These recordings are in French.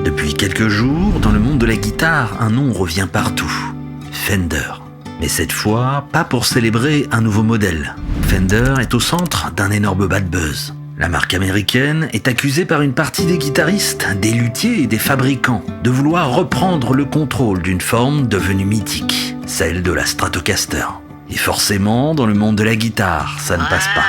Depuis quelques jours, dans le monde de la guitare, un nom revient partout. Fender. Mais cette fois, pas pour célébrer un nouveau modèle. Fender est au centre d'un énorme bad buzz. La marque américaine est accusée par une partie des guitaristes, des luthiers et des fabricants de vouloir reprendre le contrôle d'une forme devenue mythique, celle de la Stratocaster. Et forcément, dans le monde de la guitare, ça ne passe pas.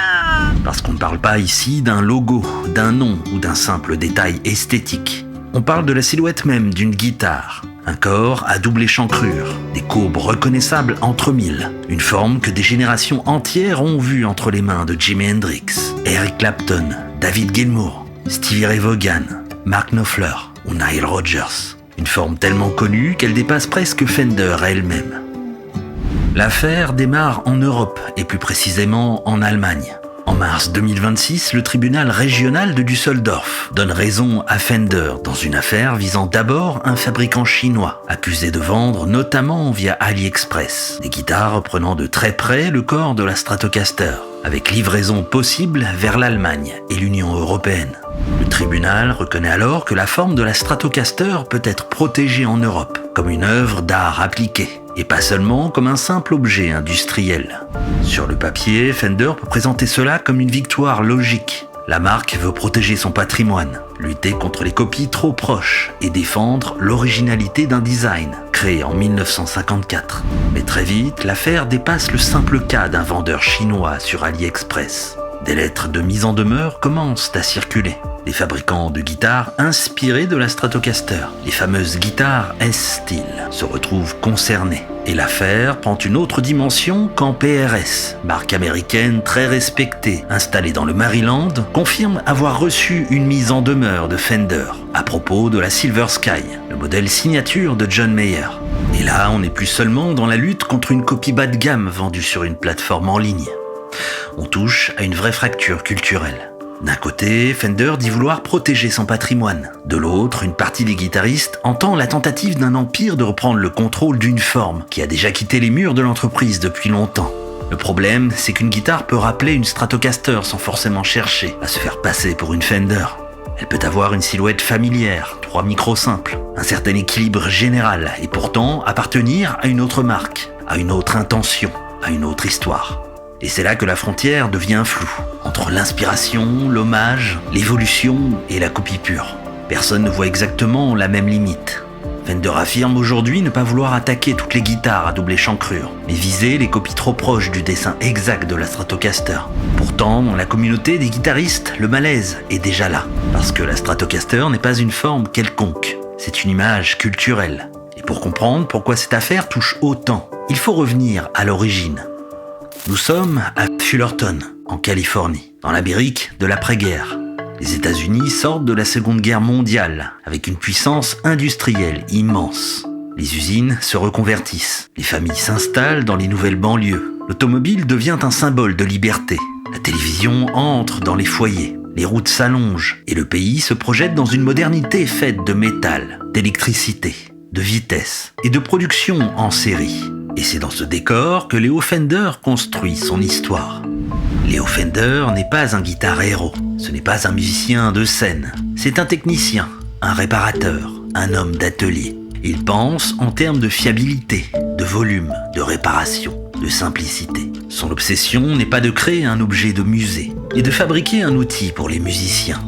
Parce qu'on ne parle pas ici d'un logo, d'un nom ou d'un simple détail esthétique. On parle de la silhouette même d'une guitare. Un corps à double échancrure, des courbes reconnaissables entre mille, une forme que des générations entières ont vue entre les mains de Jimi Hendrix, Eric Clapton, David Gilmour, Stevie Ray Vaughan, Mark Knopfler ou Nile Rodgers. Une forme tellement connue qu'elle dépasse presque Fender elle-même. L'affaire démarre en Europe et plus précisément en Allemagne. En mars 2026, le tribunal régional de Düsseldorf donne raison à Fender dans une affaire visant d'abord un fabricant chinois, accusé de vendre notamment via AliExpress des guitares reprenant de très près le corps de la Stratocaster, avec livraison possible vers l'Allemagne et l'Union européenne. Le tribunal reconnaît alors que la forme de la Stratocaster peut être protégée en Europe comme une œuvre d'art appliquée, et pas seulement comme un simple objet industriel. Sur le papier, Fender peut présenter cela comme une victoire logique. La marque veut protéger son patrimoine, lutter contre les copies trop proches et défendre l'originalité d'un design créé en 1954. Mais très vite, l'affaire dépasse le simple cas d'un vendeur chinois sur AliExpress. Des lettres de mise en demeure commencent à circuler. Des fabricants de guitares inspirés de la Stratocaster, les fameuses guitares S-Style, se retrouvent concernés. Et l'affaire prend une autre dimension quand PRS, marque américaine très respectée, installée dans le Maryland, confirme avoir reçu une mise en demeure de Fender à propos de la Silver Sky, le modèle signature de John Mayer. Et là, on n'est plus seulement dans la lutte contre une copie bas de gamme vendue sur une plateforme en ligne. On touche à une vraie fracture culturelle. D'un côté, Fender dit vouloir protéger son patrimoine. De l'autre, une partie des guitaristes entend la tentative d'un empire de reprendre le contrôle d'une forme qui a déjà quitté les murs de l'entreprise depuis longtemps. Le problème, c'est qu'une guitare peut rappeler une Stratocaster sans forcément chercher à se faire passer pour une Fender. Elle peut avoir une silhouette familière, 3 micros simples, un certain équilibre général et pourtant appartenir à une autre marque, à une autre intention, à une autre histoire. Et c'est là que la frontière devient floue, entre l'inspiration, l'hommage, l'évolution et la copie pure. Personne ne voit exactement la même limite. Fender affirme aujourd'hui ne pas vouloir attaquer toutes les guitares à double échancrure, mais viser les copies trop proches du dessin exact de la Stratocaster. Pourtant, dans la communauté des guitaristes, le malaise est déjà là, parce que la Stratocaster n'est pas une forme quelconque, c'est une image culturelle. Et pour comprendre pourquoi cette affaire touche autant, il faut revenir à l'origine. Nous sommes à Fullerton, en Californie, dans l'Amérique de l'après-guerre. Les États-Unis sortent de la Seconde Guerre mondiale avec une puissance industrielle immense. Les usines se reconvertissent, les familles s'installent dans les nouvelles banlieues. L'automobile devient un symbole de liberté. La télévision entre dans les foyers, les routes s'allongent et le pays se projette dans une modernité faite de métal, d'électricité, de vitesse et de production en série. Et c'est dans ce décor que Leo Fender construit son histoire. Leo Fender n'est pas un guitar héros, ce n'est pas un musicien de scène, c'est un technicien, un réparateur, un homme d'atelier. Il pense en termes de fiabilité, de volume, de réparation, de simplicité. Son obsession n'est pas de créer un objet de musée, mais de fabriquer un outil pour les musiciens.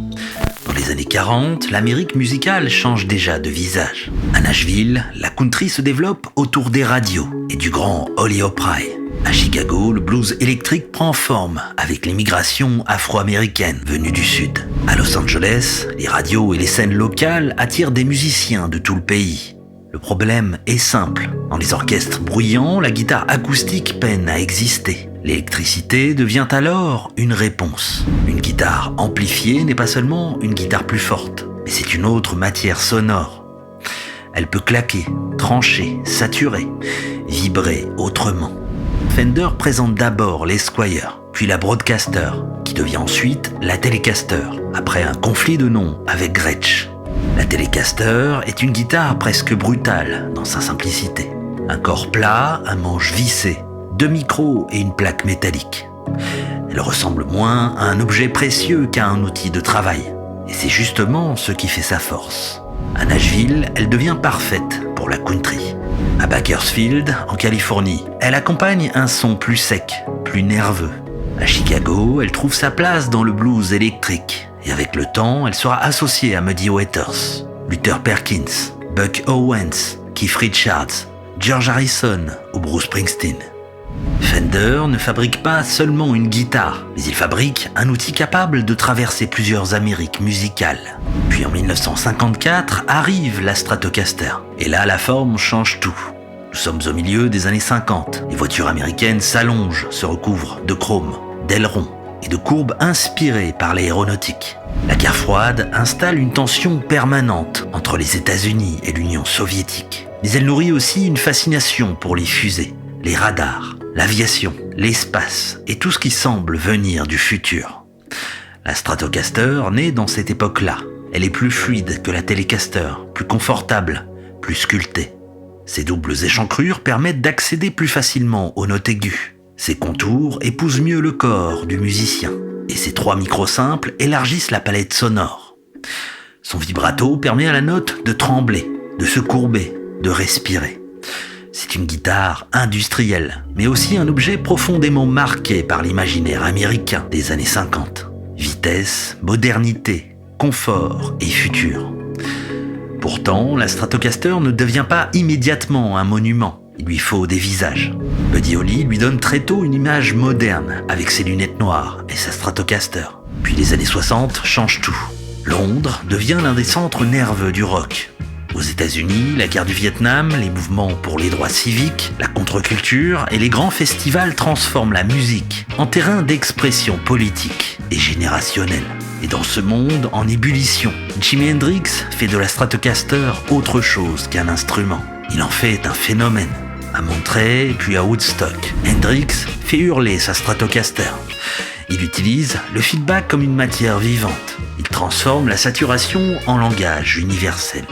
Dans les années 40, l'Amérique musicale change déjà de visage. À Nashville, la country se développe autour des radios et du grand Holly Opry. À Chicago, le blues électrique prend forme avec l'immigration afro-américaine venue du Sud. À Los Angeles, les radios et les scènes locales attirent des musiciens de tout le pays. Le problème est simple. Dans les orchestres bruyants, la guitare acoustique peine à exister. L'électricité devient alors une réponse. Une guitare amplifiée n'est pas seulement une guitare plus forte, mais c'est une autre matière sonore. Elle peut claquer, trancher, saturer, vibrer autrement. Fender présente d'abord l'Esquire, puis la Broadcaster, qui devient ensuite la Telecaster, après un conflit de noms avec Gretsch. La Telecaster est une guitare presque brutale dans sa simplicité. Un corps plat, un manche vissé, 2 micros et une plaque métallique. Elle ressemble moins à un objet précieux qu'à un outil de travail. Et c'est justement ce qui fait sa force. À Nashville, elle devient parfaite pour la country. À Bakersfield, en Californie, elle accompagne un son plus sec, plus nerveux. À Chicago, elle trouve sa place dans le blues électrique. Et avec le temps, elle sera associée à Muddy Waters, Luther Perkins, Buck Owens, Keith Richards, George Harrison ou Bruce Springsteen. Fender ne fabrique pas seulement une guitare, mais il fabrique un outil capable de traverser plusieurs Amériques musicales. Puis en 1954 arrive la Stratocaster. Et là, la forme change tout. Nous sommes au milieu des années 50. Les voitures américaines s'allongent, se recouvrent de chrome, d'ailerons et de courbes inspirées par l'aéronautique. La guerre froide installe une tension permanente entre les États-Unis et l'Union soviétique. Mais elle nourrit aussi une fascination pour les fusées, les radars, l'aviation, l'espace et tout ce qui semble venir du futur. La Stratocaster naît dans cette époque-là. Elle est plus fluide que la Telecaster, plus confortable, plus sculptée. Ses doubles échancrures permettent d'accéder plus facilement aux notes aiguës. Ses contours épousent mieux le corps du musicien. Et ses 3 micros simples élargissent la palette sonore. Son vibrato permet à la note de trembler, de se courber, de respirer. C'est une guitare industrielle, mais aussi un objet profondément marqué par l'imaginaire américain des années 50. Vitesse, modernité, confort et futur. Pourtant, la Stratocaster ne devient pas immédiatement un monument. Il lui faut des visages. Buddy Holly lui donne très tôt une image moderne avec ses lunettes noires et sa Stratocaster. Puis les années 60 changent tout. Londres devient l'un des centres nerveux du rock. Aux États-Unis, la guerre du Vietnam, les mouvements pour les droits civiques, la contre-culture et les grands festivals transforment la musique en terrain d'expression politique et générationnelle. Et dans ce monde en ébullition, Jimi Hendrix fait de la Stratocaster autre chose qu'un instrument. Il en fait un phénomène. À Monterey puis à Woodstock, Hendrix fait hurler sa Stratocaster. Il utilise le feedback comme une matière vivante. Il transforme la saturation en langage universel.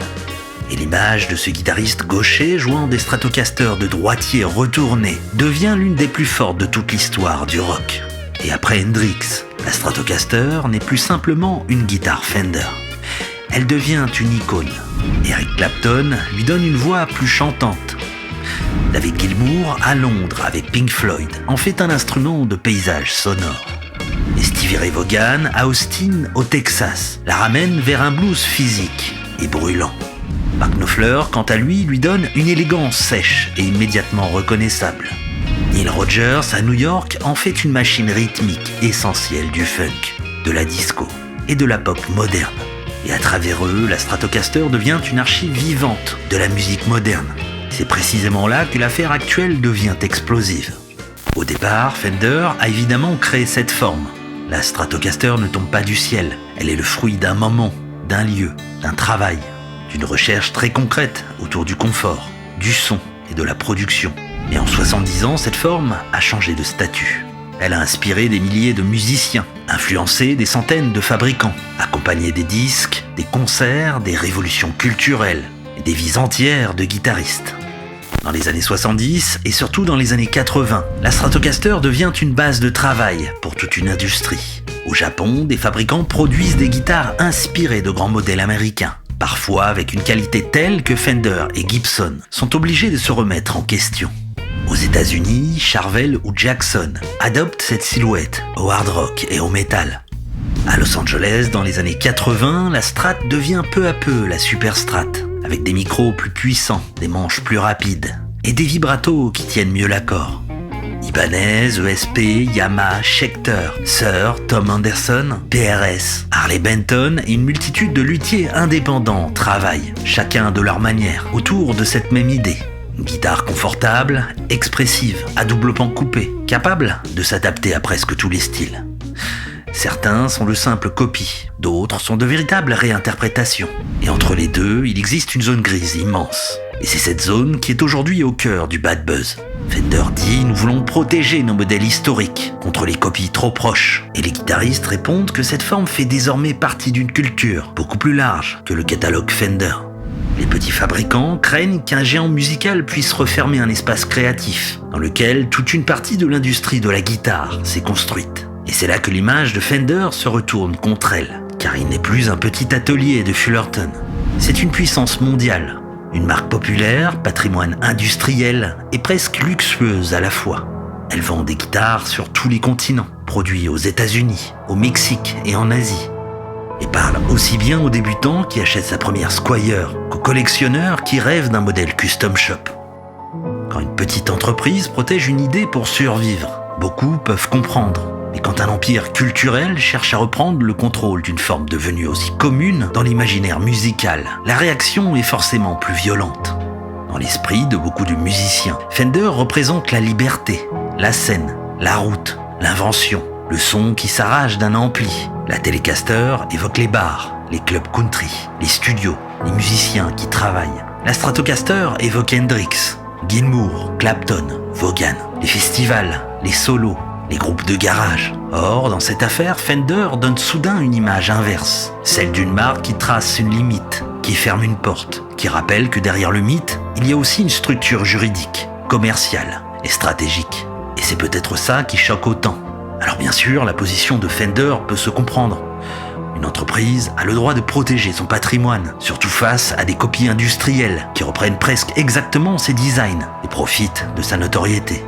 Et l'image de ce guitariste gaucher jouant des Stratocasters de droitier retourné devient l'une des plus fortes de toute l'histoire du rock. Et après Hendrix, la Stratocaster n'est plus simplement une guitare Fender. Elle devient une icône. Eric Clapton lui donne une voix plus chantante. David Gilmour, à Londres avec Pink Floyd, en fait un instrument de paysage sonore. Et Stevie Ray Vaughan, à Austin, au Texas, la ramène vers un blues physique et brûlant. Mark Knopfler, quant à lui donne une élégance sèche et immédiatement reconnaissable. Neil Rogers, à New York, en fait une machine rythmique essentielle du funk, de la disco et de la pop moderne. Et à travers eux, la Stratocaster devient une archive vivante de la musique moderne. C'est précisément là que l'affaire actuelle devient explosive. Au départ, Fender a évidemment créé cette forme. La Stratocaster ne tombe pas du ciel. Elle est le fruit d'un moment, d'un lieu, d'un travail, d'une recherche très concrète autour du confort, du son et de la production. Et en 70 ans, cette forme a changé de statut. Elle a inspiré des milliers de musiciens, influencé des centaines de fabricants, accompagné des disques, des concerts, des révolutions culturelles et des vies entières de guitaristes. Dans les années 70 et surtout dans les années 80, la Stratocaster devient une base de travail pour toute une industrie. Au Japon, des fabricants produisent des guitares inspirées de grands modèles américains, parfois avec une qualité telle que Fender et Gibson sont obligés de se remettre en question. Aux États-Unis, Charvel ou Jackson adoptent cette silhouette au hard rock et au metal. À Los Angeles, dans les années 80, la Strat devient peu à peu la Super Strat, avec des micros plus puissants, des manches plus rapides et des vibratos qui tiennent mieux l'accord. Ibanez, ESP, Yamaha, Schecter, Suhr, Tom Anderson, PRS, Harley Benton et une multitude de luthiers indépendants travaillent, chacun de leur manière, autour de cette même idée. Une guitare confortable, expressive, à double pan coupé, capable de s'adapter à presque tous les styles. Certains sont de simples copies, d'autres sont de véritables réinterprétations. Et entre les deux, il existe une zone grise immense. Et c'est cette zone qui est aujourd'hui au cœur du bad buzz. Fender dit « Nous voulons protéger nos modèles historiques contre les copies trop proches ». Et les guitaristes répondent que cette forme fait désormais partie d'une culture beaucoup plus large que le catalogue Fender. Les petits fabricants craignent qu'un géant musical puisse refermer un espace créatif dans lequel toute une partie de l'industrie de la guitare s'est construite. Et c'est là que l'image de Fender se retourne contre elle, car il n'est plus un petit atelier de Fullerton. C'est une puissance mondiale, une marque populaire, patrimoine industriel et presque luxueuse à la fois. Elle vend des guitares sur tous les continents, produit aux États-Unis, au Mexique et en Asie. Et parle aussi bien aux débutants qui achètent sa première Squier qu'aux collectionneurs qui rêvent d'un modèle custom shop. Quand une petite entreprise protège une idée pour survivre, beaucoup peuvent comprendre. Mais quand un empire culturel cherche à reprendre le contrôle d'une forme devenue aussi commune dans l'imaginaire musical, la réaction est forcément plus violente. Dans l'esprit de beaucoup de musiciens, Fender représente la liberté, la scène, la route, l'invention, le son qui s'arrache d'un ampli. La Telecaster évoque les bars, les clubs country, les studios, les musiciens qui travaillent. La Stratocaster évoque Hendrix, Gilmour, Clapton, Vaughan, les festivals, les solos, les groupes de garage. Or, dans cette affaire, Fender donne soudain une image inverse, celle d'une marque qui trace une limite, qui ferme une porte, qui rappelle que derrière le mythe, il y a aussi une structure juridique, commerciale et stratégique. Et c'est peut-être ça qui choque autant. Alors bien sûr, la position de Fender peut se comprendre. Une entreprise a le droit de protéger son patrimoine, surtout face à des copies industrielles qui reprennent presque exactement ses designs et profitent de sa notoriété.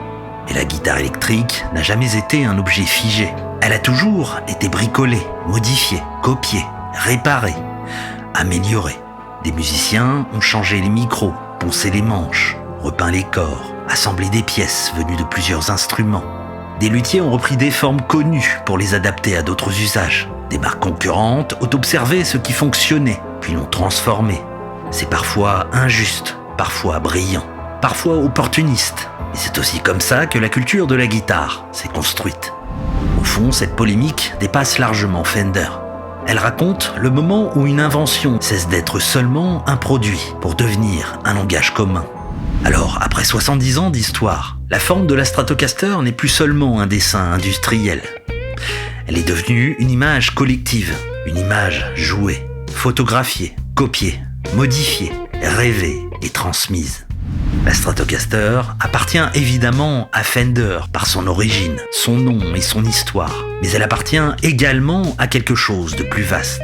Mais la guitare électrique n'a jamais été un objet figé. Elle a toujours été bricolée, modifiée, copiée, réparée, améliorée. Des musiciens ont changé les micros, poncé les manches, repeint les corps, assemblé des pièces venues de plusieurs instruments. Des luthiers ont repris des formes connues pour les adapter à d'autres usages. Des marques concurrentes ont observé ce qui fonctionnait, puis l'ont transformé. C'est parfois injuste, parfois brillant, parfois opportuniste. Et c'est aussi comme ça que la culture de la guitare s'est construite. Au fond, cette polémique dépasse largement Fender. Elle raconte le moment où une invention cesse d'être seulement un produit pour devenir un langage commun. Alors, après 70 ans d'histoire, la forme de la Stratocaster n'est plus seulement un dessin industriel. Elle est devenue une image collective, une image jouée, photographiée, copiée, modifiée, rêvée et transmise. La Stratocaster appartient évidemment à Fender par son origine, son nom et son histoire, mais elle appartient également à quelque chose de plus vaste.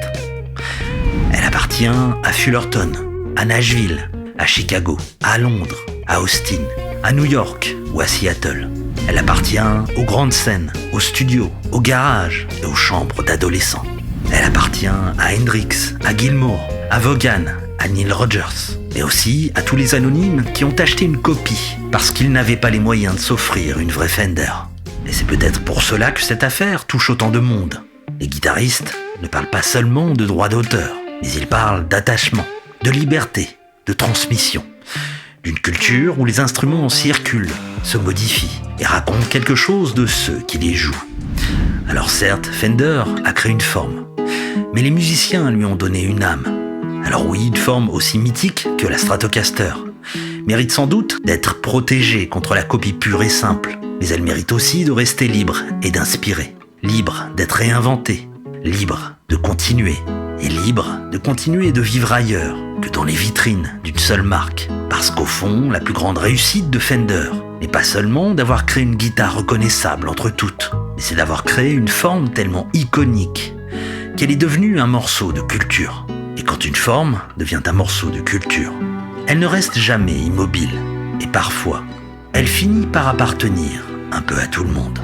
Elle appartient à Fullerton, à Nashville, à Chicago, à Londres, à Austin, à New York ou à Seattle. Elle appartient aux grandes scènes, aux studios, aux garages et aux chambres d'adolescents. Elle appartient à Hendrix, à Gilmour, à Vaughan, à Nile Rodgers, mais aussi à tous les anonymes qui ont acheté une copie parce qu'ils n'avaient pas les moyens de s'offrir une vraie Fender. Et c'est peut-être pour cela que cette affaire touche autant de monde. Les guitaristes ne parlent pas seulement de droits d'auteur, mais ils parlent d'attachement, de liberté, de transmission, d'une culture où les instruments circulent, se modifient et racontent quelque chose de ceux qui les jouent. Alors certes, Fender a créé une forme, mais les musiciens lui ont donné une âme. Alors oui, une forme aussi mythique que la Stratocaster mérite sans doute d'être protégée contre la copie pure et simple, mais elle mérite aussi de rester libre et d'inspirer, libre d'être réinventée, libre de continuer, et libre de continuer de vivre ailleurs que dans les vitrines d'une seule marque. Parce qu'au fond, la plus grande réussite de Fender n'est pas seulement d'avoir créé une guitare reconnaissable entre toutes, mais c'est d'avoir créé une forme tellement iconique qu'elle est devenue un morceau de culture. Et quand une forme devient un morceau de culture, elle ne reste jamais immobile. Et parfois, elle finit par appartenir un peu à tout le monde.